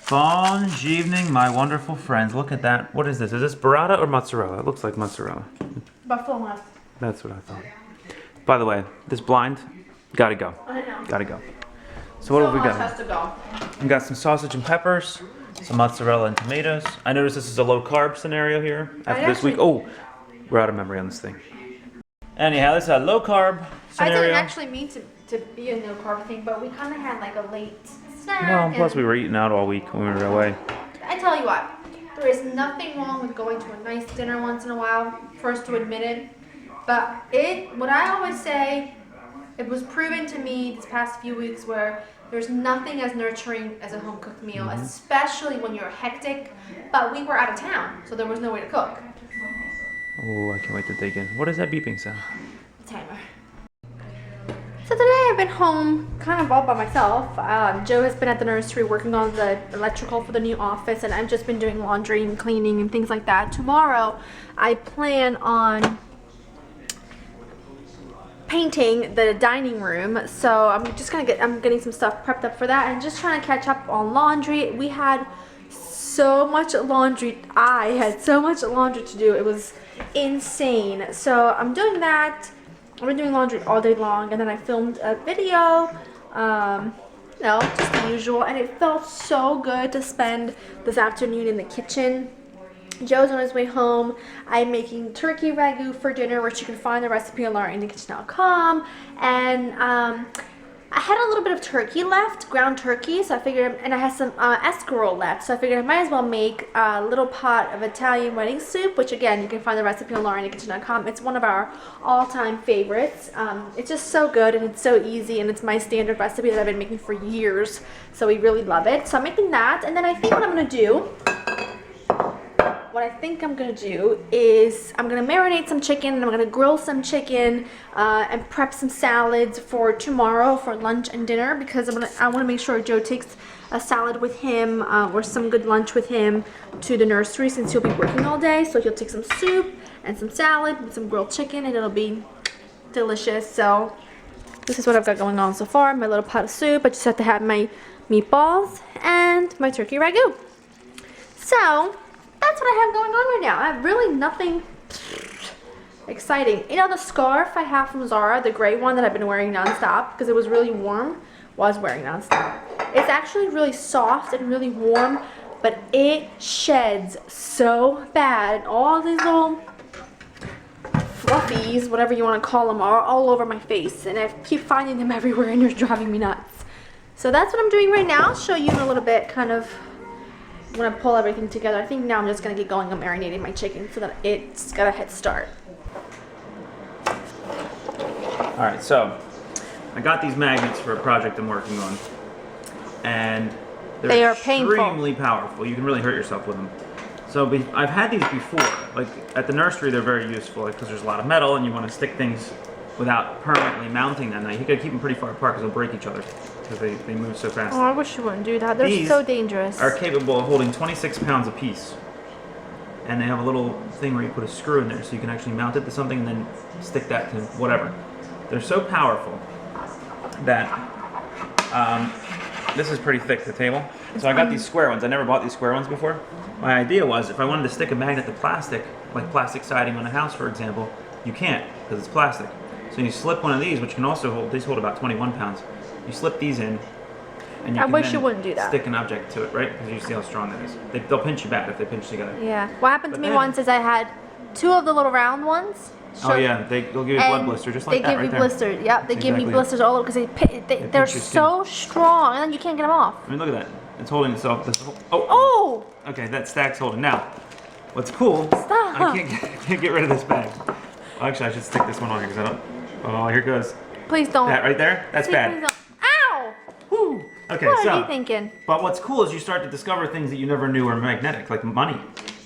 Bon evening, my wonderful friends. Look at that. What is this? Is this burrata or mozzarella? It looks like mozzarella. Buffalo nuts. That's what I thought. By the way, this blind, gotta go. I know. Gotta go. So what have we got? Has to go. We got some sausage and peppers, some mozzarella and tomatoes. I noticed this is a low carb scenario here after this week. Oh, we're out of memory on this thing. Anyhow, this is a low carb scenario. I didn't actually mean to be a no carb thing, but we kind of had like a late snack. Well, plus we were eating out all week when we were away. I tell you what, there is nothing wrong with going to a nice dinner once in a while. First to admit it, but what I always say, it was proven to me this past few weeks where there's nothing as nurturing as a home cooked meal, especially when you're hectic. But we were out of town, so there was no way to cook. Oh, I can't wait to dig in. What is that beeping sound? Timer. So today I've been home kind of all by myself. Joe has been at the nursery working on the electrical for the new office, and I've just been doing laundry and cleaning and things like that. Tomorrow I plan on painting the dining room, so I'm getting some stuff prepped up for that and just trying to catch up on laundry. We had so much laundry. I had so much laundry to do. It was insane. So I'm doing that. I've been doing laundry all day long, and then I filmed a video, just the usual, and it felt so good to spend this afternoon in the kitchen. Joe's on his way home. I'm making turkey ragu for dinner, which you can find the recipe on ourinthekitchen.com, and I had a little bit of turkey left, ground turkey, so I figured, and I had some escarole left, so I figured I might as well make a little pot of Italian wedding soup, which again, you can find the recipe on ourinthekitchen.com. It's one of our all-time favorites. It's just so good, and it's so easy, and it's my standard recipe that I've been making for years, so we really love it. So I'm making that, and then I think what I'm going to do is I'm going to marinate some chicken, and I'm going to grill some chicken and prep some salads for tomorrow for lunch and dinner, because I want to make sure Joe takes a salad with him or some good lunch with him to the nursery, since he'll be working all day. So he'll take some soup and some salad and some grilled chicken, and it'll be delicious. So this is what I've got going on so far. My little pot of soup. I just have to have my meatballs and my turkey ragu. So that's what I have going on right now. I have really nothing exciting. You know, the scarf I have from Zara, the gray one that I've been wearing nonstop because it was really warm, was wearing nonstop. It's actually really soft and really warm, but it sheds so bad. And all these little fluffies, whatever you want to call them, are all over my face, and I keep finding them everywhere, and they're driving me nuts. So that's what I'm doing right now. I'll show you in a little bit, kind of when I pull everything together. I think now I'm just going to get going on marinating my chicken so that it's got a head start. Alright, so I got these magnets for a project I'm working on, and they are extremely painful. powerful. You can really hurt yourself with them. So I've had these before. Like at the nursery, they're very useful because there's a lot of metal, and you want to stick things without permanently mounting them. Now you gotta keep them pretty far apart because they'll break each other because they move so fast. Oh, I wish you wouldn't do that. They're so dangerous. Are capable of holding 26 pounds a piece, and they have a little thing where you put a screw in there, so you can actually mount it to something and then stick that to whatever. They're so powerful that this is pretty thick, the table. So I got these square ones. I never bought these square ones before. My idea was if I wanted to stick a magnet to plastic, like plastic siding on a house, for example, you can't because it's plastic. So you slip one of these, which can also hold, these hold about 21 pounds. You slip these in, and I wish you wouldn't do that. Stick an object to it, right? Because you see how strong that is. They'll pinch you bad if they pinch together. Yeah. What happened to me once is I had two of the little round ones. Oh yeah, they'll give you a blood blister just like that right there. They give me blisters. Yep, they give me blisters all over because they're so strong, and then you can't get them off. I mean, look at that. It's holding itself. Oh! Okay, that stack's holding. Now, what's cool, Stop. I can't get rid of this bag. Well, actually, I should stick this one on here because I don't. Oh, here it goes. Please don't. That right there? That's bad. Please don't. Ow! Whew. Okay, what are you thinking? But what's cool is you start to discover things that you never knew were magnetic, like money.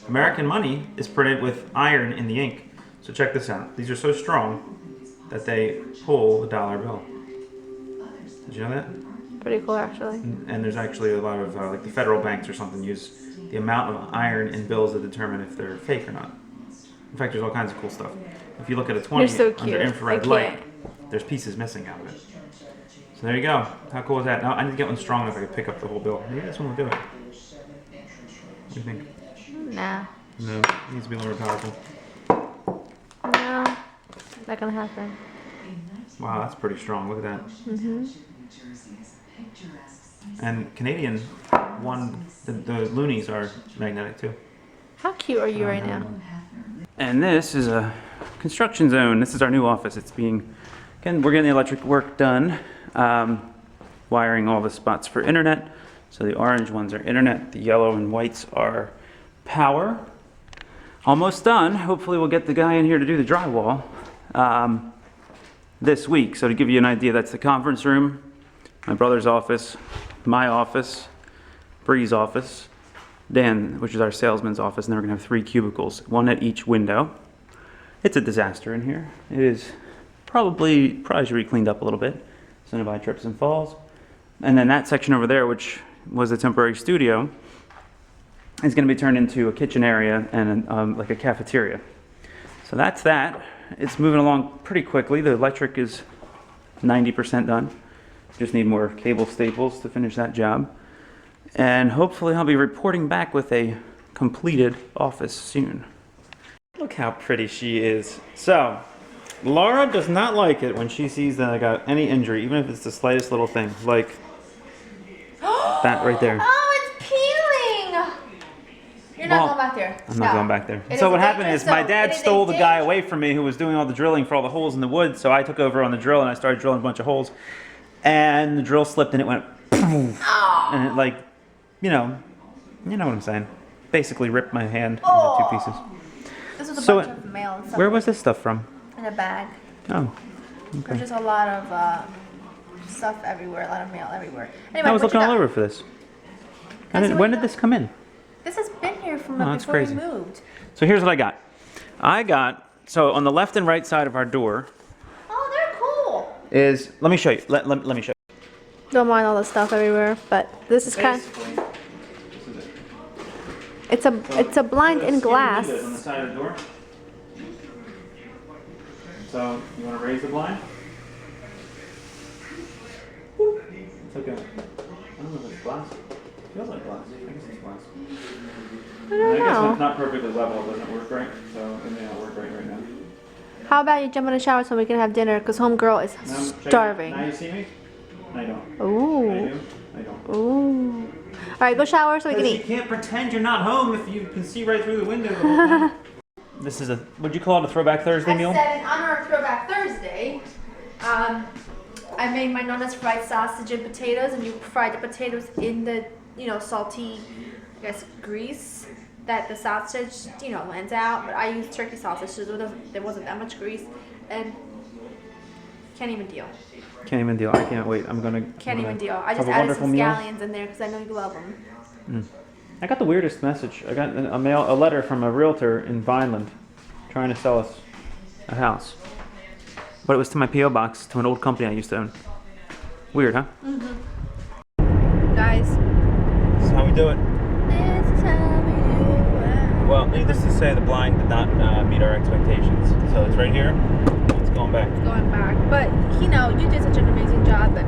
American money is printed with iron in the ink. So check this out. These are so strong that they pull the dollar bill. Did you know that? Pretty cool, actually. And there's actually a lot of, like the federal banks or something use the amount of iron in bills to determine if they're fake or not. In fact, there's all kinds of cool stuff. If you look at a 20 under infrared light, there's pieces missing out of it. So there you go. How cool is that? Now I need to get one strong enough I can pick up the whole bill. Maybe this one will do it. What do you think? Nah. No, it needs to be a little more powerful. No, not gonna happen. Wow, that's pretty strong. Look at that. Mm-hmm. And Canadian one, the loonies are magnetic too. How cute are you right now? And this is a construction zone. This is our new office. It's being, again, we're getting the electric work done. Wiring all the spots for internet. So the orange ones are internet, the yellow and whites are power. Almost done. Hopefully we'll get the guy in here to do the drywall this week. So to give you an idea, that's the conference room, my brother's office, my office, Bree's office, Dan, which is our salesman's office, and then we're gonna have 3 cubicles, 1 at each window. It's a disaster in here. It is probably should be cleaned up a little bit, so nobody trips and falls. And then that section over there, which was a temporary studio, is gonna be turned into a kitchen area and like a cafeteria. So that's that. It's moving along pretty quickly. The electric is 90% done. Just need more cable staples to finish that job. And hopefully I'll be reporting back with a completed office soon. Look how pretty she is. So, Laura does not like it when she sees that I got any injury, even if it's the slightest little thing, like that right there. Oh, it's peeling! You're not going back there. I'm not going back there. So what happened is my dad stole the guy away from me who was doing all the drilling for all the holes in the wood, so I took over on the drill and I started drilling a bunch of holes. And the drill slipped and it went poof, and it like, you know what I'm saying. Basically ripped my hand into 2 pieces. This was a bunch of mail and stuff. Where was this stuff from? In a bag. Oh, okay. There's just a lot of stuff everywhere, a lot of mail everywhere. Anyway, I was looking all over for this. When did this come in? This has been here from that's before crazy. we moved. So here's what I got. So on the left and right side of our door Oh, they're cool. is, let me show you. Let me show you. Don't mind all the stuff everywhere, but this is kind of, Basically, this is it. it's a blind in glass. Windows on the side of the door. So you want to raise the blind? It's okay. I don't know if it's glass. It feels like glass. I guess it's glass. I don't I guess when know. it's not perfectly level, it doesn't work right. So it may not work right now. How about you jump in the shower so we can have dinner? Because homegirl is Now, check it. starving. Now you see me? I don't. I Ooh. do. I don't. Ooh. Alright, go shower so we can You eat. can't pretend you're not home if you can see right through the window the whole time. This is what'd you call it, a Throwback Thursday meal? I said in honor of Throwback Thursday, I made my nonna's fried sausage and potatoes, and you fry the potatoes in the, salty, I guess, grease that the sausage, lands out. But I used turkey sausage, so there wasn't that much grease, and can't even deal. Can't even deal. I can't wait. Can't even deal. I have just a added wonderful some meal. scallions in there because I know you love them. I got the weirdest message. I got a letter from a realtor in Vineland trying to sell us a house. But it was to my P.O. box, to an old company I used to own. Weird, huh? Guys. This is how we do it. This is how we do it. Well, needless to say, the blind did not meet our expectations. So it's right here. It's going back. Going back. But, you did such an amazing job at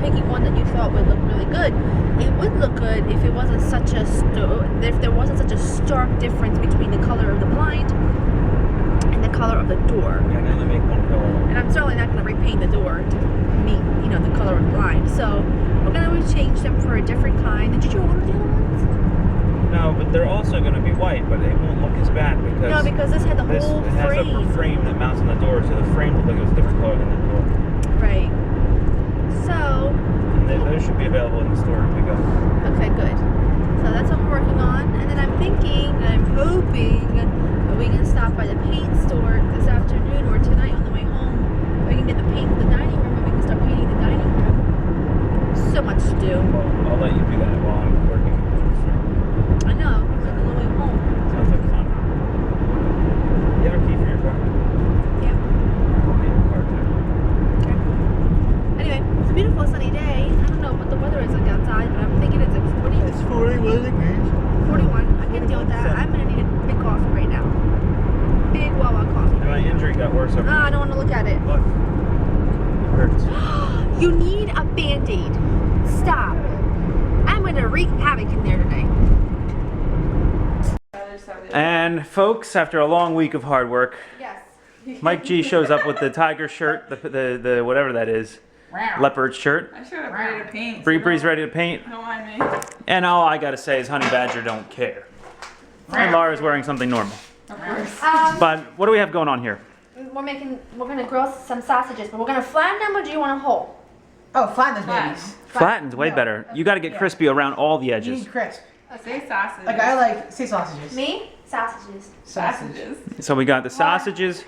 picking one that you thought would look really good. It would look good if it wasn't such a if there wasn't such a stark difference between the color of the blind and the color of the door. Yeah, I can only make one color. And I'm certainly not going to repaint the door to meet, the color of the blind. So we're going to change them for a different kind. Did you order the other ones? No, but they're also going to be white, but they won't look as bad because No, because this had the whole it has frame. a frame that mounts on the door, so the frame looked like it was a different color than the door. Right. So. And those should be available in the store if we go. Okay, good. So that's what we're working on. And then I'm hoping that we can stop by the paint store this afternoon or tonight on the way home. We can get the paint for the dining room and we can start painting the dining room. So much to do. Well, I'll let you do that while I'm working. I know. It's on the way home. Sounds like fun. You have a key for your car? Yeah. Your car too. Okay. Anyway, it's a beautiful sunny day. I don't know what the weather is like outside, but I'm thinking it's like 40. It's 41 degrees. 41. I can deal with that. I'm gonna need a big coffee right now. Big Wawa coffee. My injury got worse over I don't want to look at it. Look. It hurts. You need a Band-Aid. Stop. I'm gonna wreak havoc. havoc in there today. And folks, after a long week of hard work, Yes. Mike G shows up with the tiger shirt, the whatever that is, leopard shirt. I showed up ready to paint. Bree Bree's ready to paint. Don't mind me. And all I gotta say is Honey Badger don't care. And Laura's wearing something normal. Of course. But what do we have going on here? We're gonna grill some sausages, but we're gonna flatten them, or do you want a whole? Oh, flatten those babies. Flattened's way better. You gotta get crispy around all the You edges. need crisp. Say sausage. Like I like, say sausages. Me? Sausages. sausages. So we got the sausages.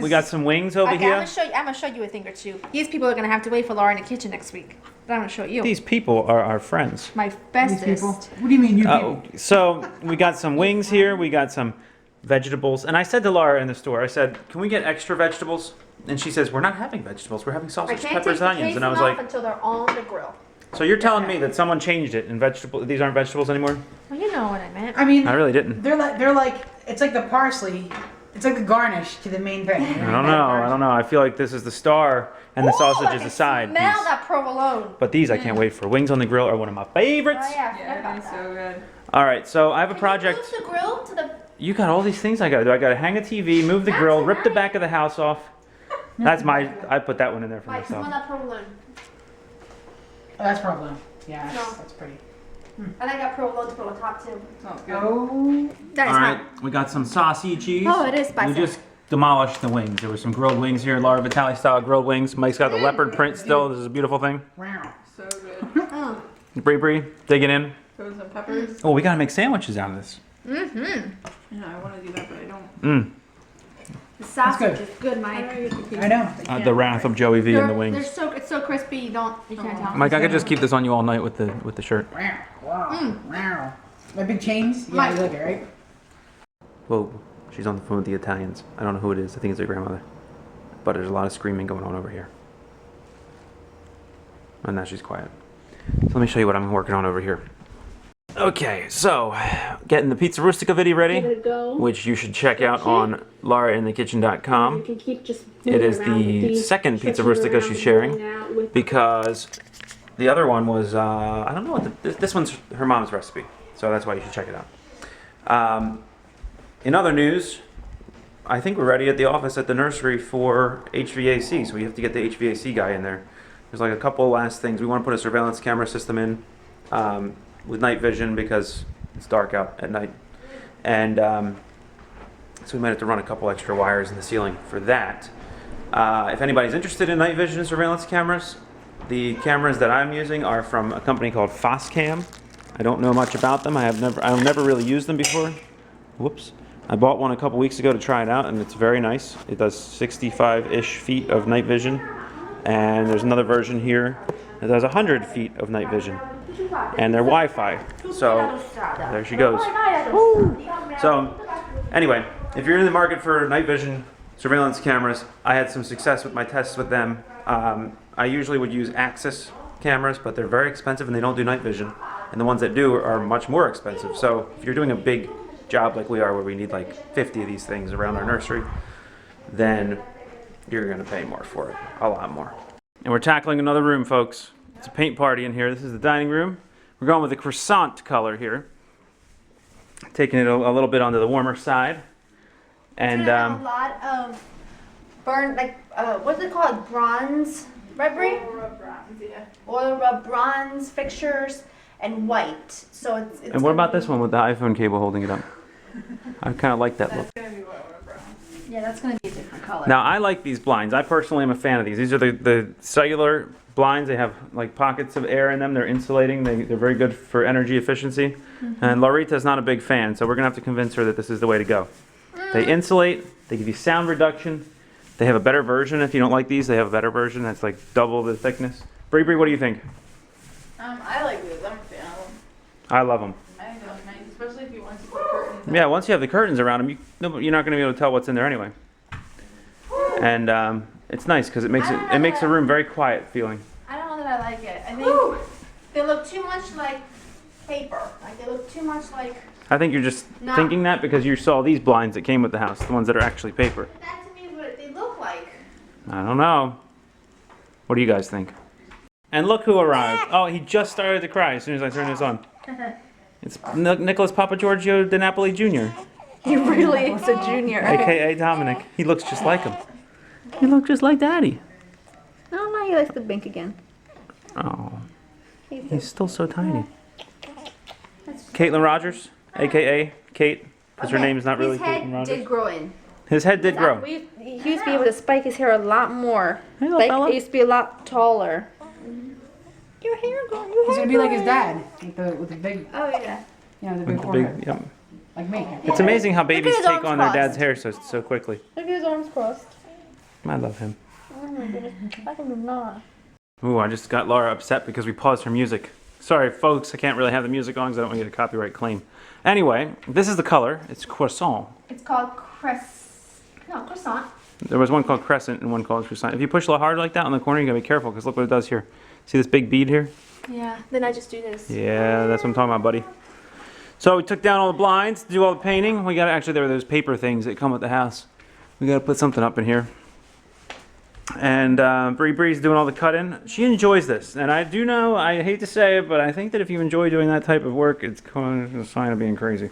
We got some wings over Okay, here. I'm gonna show you a thing or two. These people are gonna have to wait for Laura in the kitchen next week. But I'm gonna show you. These people are our friends. My These bestest. people. What do you mean, you people? So we got some wings here. We got some vegetables. And I said to Laura in the store, I said, can we get extra vegetables? And she says, we're not having vegetables. We're having I sausage, can't peppers, take the and onions. And I was casing off like, until they're on the grill. so you're telling me that someone changed it and these aren't vegetables anymore? Well, you know what I meant. I mean, I really didn't. they're like, it's like the parsley. It's like the garnish to the main thing. I don't know. I feel like this is the star and the sausage is the side Smell piece. that provolone. But these I can't wait for. Wings on the grill are one of my favorites. Oh yeah, I forgot Yeah, about it's that. so good. All right, so I have a Can project. you move the grill to the. You got all these things I gotta do. I gotta hang a TV, move the That's grill, rip the nice. back of the house off. That's I put that one in there for Mike, smell myself. that provolone. Oh, that's provolone. Yeah, No. that's pretty. And I got provolone to put on top too. Smells good. Oh, That is All not. right, we got some saucy cheese. Oh, it is We spicy. just demolished the wings. There were some grilled wings here, Laura Vitale style grilled wings. Mike's got the leopard print still. This is a beautiful thing. wow. So good. Mm. Bree, digging in. Throw some peppers. Oh, we gotta make sandwiches out of this. Mm-hmm. Yeah, I want to do that, but I don't. Mm. The sausage good. is good, Mike. I know. The wrath of Joey V and the They're wings. it's so crispy. You can't tell. Mike, I could just keep this on you all night with the shirt. Wow. Wow. Wow. My big chains? Yeah, Mike. you look it, right? Whoa, she's on the phone with the Italians. I don't know who it is. I think it's her grandmother. But there's a lot of screaming going on over here. And now she's quiet. So let me show you what I'm working on over here. Okay, so getting the Pizza Rustica video ready, Give it a go. which you should check out on laurainthekitchen.com. You can keep just It is the second Pizza Rustica she's sharing because the other one was, I don't know what this one's her mom's recipe. So that's why you should check it out. In other news, I think we're ready at the office at the nursery for HVAC. So we have to get the HVAC guy in there. There's like a couple last things. We want to put a surveillance camera system in with night vision because it's dark out at night. And so we might have to run a couple extra wires in the ceiling for that. If anybody's interested in night vision surveillance cameras, the cameras that I'm using are from a company called Foscam. I don't know much about them. I've never really used them before. Whoops. I bought one a couple weeks ago to try it out, and it's very nice. It does 65-ish feet of night vision, and there's another version here that does 100 feet of night vision, and they're Wi-Fi. So there she goes. Woo! So anyway, if you're in the market for night vision surveillance cameras, I had some success with my tests with them. I usually would use Axis cameras, but they're very expensive and they don't do night vision. And the ones that do are much more expensive. So if you're doing a big job like we are, where we need like 50 of these things around our nursery, then you're gonna pay more for it, a lot more. And we're tackling another room, folks. It's a paint party in here. This is the dining room. We're going with the croissant color here. Taking it a little bit onto the warmer side. And a lot of burn, like what's it called? Bronze, right, Brie? Oil rub bronze fixtures and white. So it's and what about this one with the iPhone cable holding it up? I kind of like that look. Yeah, that's gonna be a different color. Now I like these blinds. I personally am a fan of these. These are the cellular blinds. They have like pockets of air in them. They're insulating. They're very good for energy efficiency. And Laurita's not a big fan, so we're gonna have to convince her that this is the way to go. They insulate. They give you sound reduction. They have a better version. If you don't like these, they have a better version that's like double the thickness. Bree, what do you think? I like these. I'm a fan of them. I love them. I think they're nice, especially if you want to put curtains. Yeah, once you have the curtains around them, you're not gonna be able to tell what's in there anyway. And it's nice because it makes the room very quiet feeling. I don't know that I like it. I think they look too much like paper. Like they look too much like. I think you're just No. thinking that because you saw these blinds that came with the house, the ones that are actually paper. That to me is what they look like. I don't know. What do you guys think? And look who arrived. Oh, he just started to cry as soon as I turned this on. It's Nicholas Papa Giorgio Di Napoli Jr., He really is a junior. a.k.a. Dominic. He looks just like him. He looks just like Daddy. No, now he likes to blink again. Oh, he's still so tiny. Caitlin Rogers, a.k.a. Kate, because her name is not really His Caitlin head Rogers. did grow in. His head did grow. He used to be able to spike his hair a lot more. Hey, little Like, fella. it used to be a lot taller. Your hair growing. He's gonna be like his dad, with the big, Oh, yeah. you know, the big With the forehead, big, yep. like me. It's amazing how babies his take arms on their crossed. dad's hair so quickly. Look at his arms crossed. I love him. Oh my goodness. I can not. Ooh, I just got Laura upset because we paused her music. Sorry, folks, I can't really have the music on because I don't want to get a copyright claim. Anyway, this is the color. It's croissant. It's called croissant. There was one called crescent and one called croissant. If you push a little hard like that on the corner, you gotta be careful because look what it does here. See this big bead here? Yeah. Then I just do this. Yeah, that's what I'm talking about, buddy. So we took down all the blinds to do all the painting. We got actually there were those paper things that come with the house. We got to put something up in here. And Bree's doing all the cut-in. She enjoys this, and I do know. I hate to say it, but I think that if you enjoy doing that type of work, it's kind of a sign of being crazy.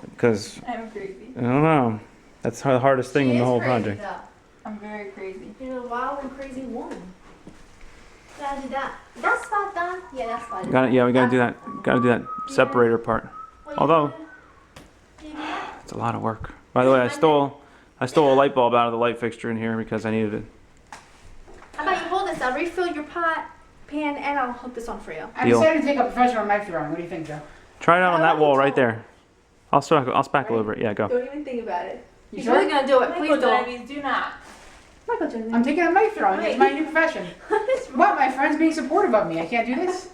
Because I'm crazy. I don't know. That's the hardest thing in the whole project. I'm very crazy. You're a wild and crazy woman. Gotta do that. That's not done. Yeah, that's fine. Got it. Yeah, we gotta do that. Gotta do that separator part. Although it's a lot of work. By the way, I stole a light bulb out of the light fixture in here because I needed it. How about you hold this? I'll refill your pot, pan, and I'll hook this on for you. I Deal. decided to take a professional knife throwing. What do you think, Joe? Try it out on that wall right there. I'll spackle over it. Yeah, go. Don't even think about it. You He's sure? really gonna do it. Michael Please don't. Genovese, do not. Michael Jordan. I'm taking a knife throwing. It's my new profession. What? My friend's being supportive of me. I can't do this?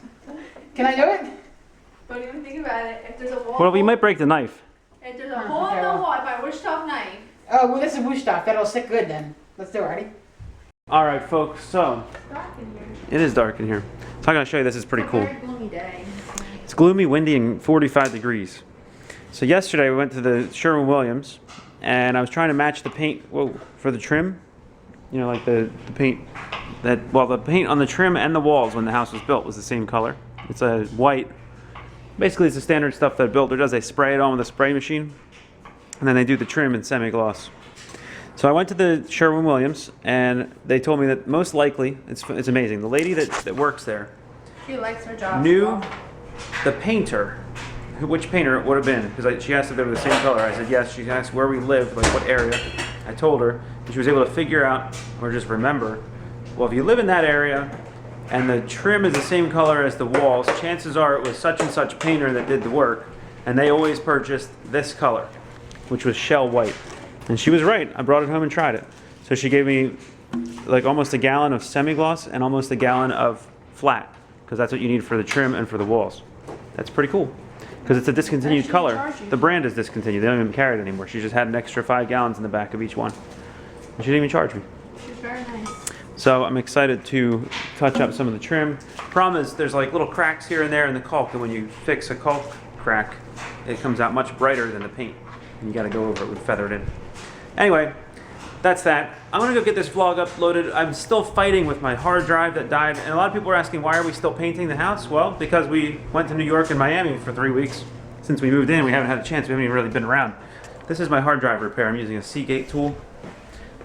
Can I do it? Don't even think about it. If there's a wall. Well, we might break the knife. If there's a hole in the wall, I buy a wish off knife. Oh, well, this is bush stuff. That'll stick good then. Let's do it. Ready? All right, folks. So Dark in here. it is dark in here. So I'm gonna show you. This is pretty cool. Very gloomy day. It's gloomy, windy, and 45 degrees. So yesterday we went to the Sherwin-Williams, and I was trying to match the paint for the trim. You know, like the paint the paint on the trim and the walls when the house was built was the same color. It's a white. Basically, it's the standard stuff that a builder does. They spray it on with a spray machine, and then they do the trim in semi-gloss. So I went to the Sherwin-Williams, and they told me that most likely, it's amazing. The lady that works there She likes her job. knew the painter, which painter it would have been, because she asked if they were the same color. I said yes. She asked where we lived, like what area. I told her, and she was able to figure out, or just remember, well, if you live in that area, and the trim is the same color as the walls, chances are it was such and such painter that did the work, and they always purchased this color, which was shell white. And she was right. I brought it home and tried it. So she gave me like almost a gallon of semi-gloss and almost a gallon of flat, because that's what you need for the trim and for the walls. That's pretty cool, because it's a discontinued color. The brand is discontinued. They don't even carry it anymore. She just had an extra 5 gallons in the back of each one. And she didn't even charge me. She's very nice. So I'm excited to touch up some of the trim. Problem is there's like little cracks here and there in the caulk, and when you fix a caulk crack, it comes out much brighter than the paint. And you gotta go over it with feathered in. Anyway, that's that. I'm gonna go get this vlog uploaded. I'm still fighting with my hard drive that died, and a lot of people are asking why are we still painting the house? Well, because we went to New York and Miami for 3 weeks. Since we moved in, we haven't had a chance. We haven't even really been around. This is my hard drive repair. I'm using a Seagate tool,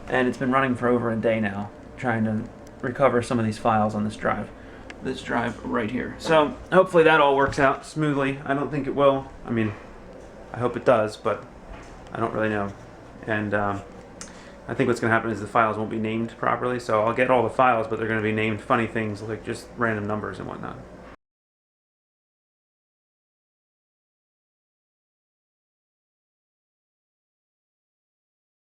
and it's been running for over a day now, trying to recover some of these files on this drive. This drive right here. So hopefully that all works out smoothly. I don't think it will. I mean, I hope it does, but I don't really know. And I think what's going to happen is the files won't be named properly, so I'll get all the files, but they're going to be named funny things like just random numbers and whatnot.